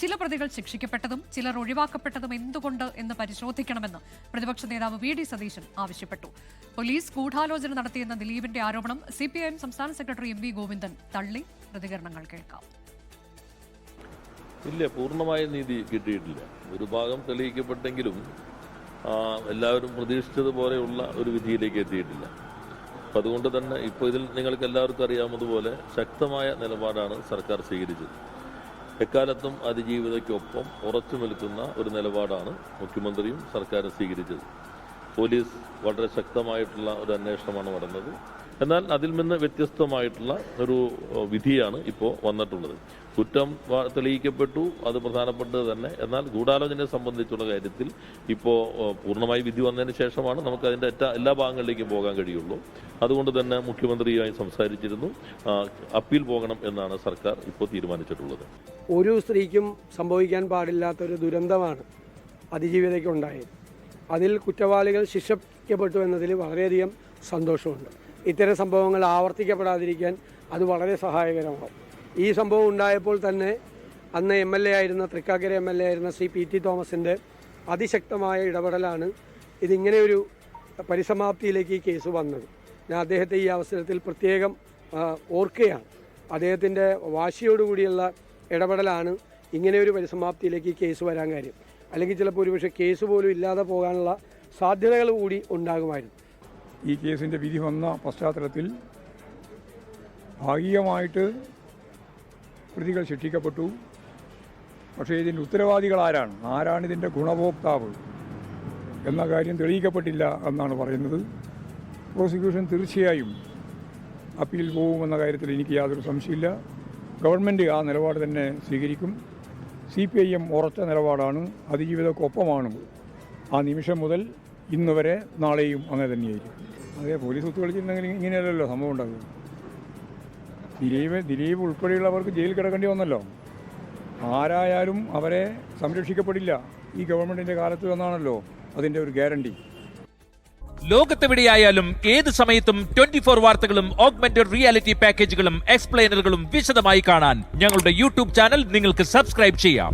ചില പ്രതികൾ ശിക്ഷിക്കപ്പെട്ടതും ചിലർ ഒഴിവാക്കപ്പെട്ടതും എന്തുകൊണ്ട് എന്ന് പരിശോധിക്കണമെന്ന് പ്രതിപക്ഷ നേതാവ് വി.ഡി. സതീശൻ ആവശ്യപ്പെട്ടു. പോലീസ് ഗൂഢാലോചന നടത്തിയെന്ന ദിലീപിന്റെ ആരോപണം CPIM സംസ്ഥാന സെക്രട്ടറി M.V. ഗോവിന്ദൻ തള്ളി. പ്രതികരണങ്ങൾ കേൾക്കാം. ഇല്ല, പൂർണ്ണമായ നീതി കിട്ടിയിട്ടില്ല. ഒരു ഭാഗം തെളിയിക്കപ്പെട്ടെങ്കിലും എല്ലാവരും പ്രതീക്ഷിച്ചതുപോലെയുള്ള ഒരു വിധിയിലേക്ക് എത്തിയിട്ടില്ല. അപ്പം അതുകൊണ്ട് തന്നെ ഇപ്പോൾ ഇതിൽ നിങ്ങൾക്ക് എല്ലാവർക്കും അറിയാവുന്നതുപോലെ ശക്തമായ നിലപാടാണ് സർക്കാർ സ്വീകരിച്ചത്. എക്കാലത്തും അതിജീവിതയ്ക്കൊപ്പം ഉറച്ചു നിൽക്കുന്ന ഒരു നിലപാടാണ് മുഖ്യമന്ത്രിയും സർക്കാരും സ്വീകരിച്ചത്. പോലീസ് വളരെ ശക്തമായിട്ടുള്ള ഒരു അന്വേഷണമാണ് നടന്നത്. എന്നാൽ അതിൽ നിന്ന് വ്യത്യസ്തമായിട്ടുള്ള ഒരു വിധിയാണ് ഇപ്പോൾ വന്നിട്ടുള്ളത്. കുറ്റം തെളിയിക്കപ്പെട്ടു, അത് പ്രധാനപ്പെട്ടത് തന്നെ. എന്നാൽ ഗൂഢാലോചനയെ സംബന്ധിച്ചുള്ള കാര്യത്തിൽ ഇപ്പോൾ പൂർണ്ണമായി വിധി വന്നതിന് ശേഷമാണ് നമുക്ക് അതിൻ്റെ എല്ലാ ഭാഗങ്ങളിലേക്കും പോകാൻ കഴിയുള്ളൂ. അതുകൊണ്ട് തന്നെ മുഖ്യമന്ത്രിയുമായി സംസാരിച്ചിരുന്നു. അപ്പീൽ പോകണം എന്നാണ് സർക്കാർ ഇപ്പോൾ തീരുമാനിച്ചിട്ടുള്ളത്. ഒരു സ്ത്രീക്കും സംഭവിക്കാൻ പാടില്ലാത്തൊരു ദുരന്തമാണ് അതിജീവിതയ്ക്കുണ്ടായത്. അതിൽ കുറ്റവാളികൾ ശിക്ഷിക്കപ്പെട്ടു എന്നതിൽ വളരെയധികം സന്തോഷമുണ്ട്. ഇത്തരം സംഭവങ്ങൾ ആവർത്തിക്കപ്പെടാതിരിക്കാൻ അത് വളരെ സഹായകരമാകും. ഈ സംഭവം ഉണ്ടായപ്പോൾ തന്നെ അന്ന് MLA ആയിരുന്ന തൃക്കാക്കര MLA ആയിരുന്ന ശ്രീ P.T. തോമസിൻ്റെ അതിശക്തമായ ഇടപെടലാണ് ഇതിങ്ങനെയൊരു പരിസമാപ്തിയിലേക്ക് ഈ കേസ് വന്നത്. ഞാൻ അദ്ദേഹത്തെ ഈ അവസരത്തിൽ പ്രത്യേകം ഓർക്കുകയാണ്. അദ്ദേഹത്തിൻ്റെ വാശിയോടുകൂടിയുള്ള ഇടപെടലാണ് ഇങ്ങനെയൊരു പരിസമാപ്തിയിലേക്ക് ഈ കേസ് വരാൻ കാര്യം. അല്ലെങ്കിൽ ചിലപ്പോൾ ഒരുപക്ഷെ കേസ് പോലും ഇല്ലാതെ പോകാനുള്ള സാധ്യതകൾ കൂടി ഉണ്ടാകുമായിരുന്നു. ഈ കേസിൻ്റെ വിധി വന്ന പശ്ചാത്തലത്തിൽ ഭാഗികമായിട്ട് പ്രതികൾ ശിക്ഷിക്കപ്പെട്ടു. പക്ഷേ ഇതിൻ്റെ ഉത്തരവാദികൾ ആരാണ് ഇതിൻ്റെ ഗുണഭോക്താവ് എന്ന കാര്യം തെളിയിക്കപ്പെട്ടില്ല എന്നാണ് പറയുന്നത്. പ്രോസിക്യൂഷൻ തീർച്ചയായും അപ്പീൽ പോകുമെന്ന കാര്യത്തിൽ എനിക്ക് യാതൊരു സംശയമില്ല. ഗവൺമെൻറ് ആ നിലപാട് തന്നെ സ്വീകരിക്കും. CPIM ഉറച്ച നിലപാടാണ്, അതിജീവിതക്കൊപ്പമാണ്. ആ നിമിഷം മുതൽ ഇന്ന് വരെ നാളെയും അങ്ങനെ തന്നെയായിരിക്കും. അതെ, പോലീസ് ഒത്തുകളിച്ചിട്ടുണ്ടെങ്കിൽ ഇങ്ങനെയല്ലല്ലോ സംഭവം ഉണ്ടാകുക. ദിലീപ് ഉൾപ്പെടെയുള്ളവർക്ക് ജയിലിൽ കിടക്കേണ്ടി വന്നല്ലോ. ആരായാലും അവരെ സംരക്ഷിക്കപ്പെടില്ല ഈ ഗവൺമെൻറ്റിൻ്റെ കാലത്ത് എന്നാണല്ലോ അതിൻ്റെ ഒരു ഗ്യാരണ്ടി. ലോകത്തെവിടെയായാലും ഏത് സമയത്തും 24 വാർത്തകളും ഓഗ്മെന്റഡ് റിയാലിറ്റി പാക്കേജുകളും എക്സ്പ്ലെയിനറുകളും വിശദമായി കാണാൻ ഞങ്ങളുടെ YouTube ചാനൽ നിങ്ങൾക്ക് സബ്സ്ക്രൈബ് ചെയ്യാം.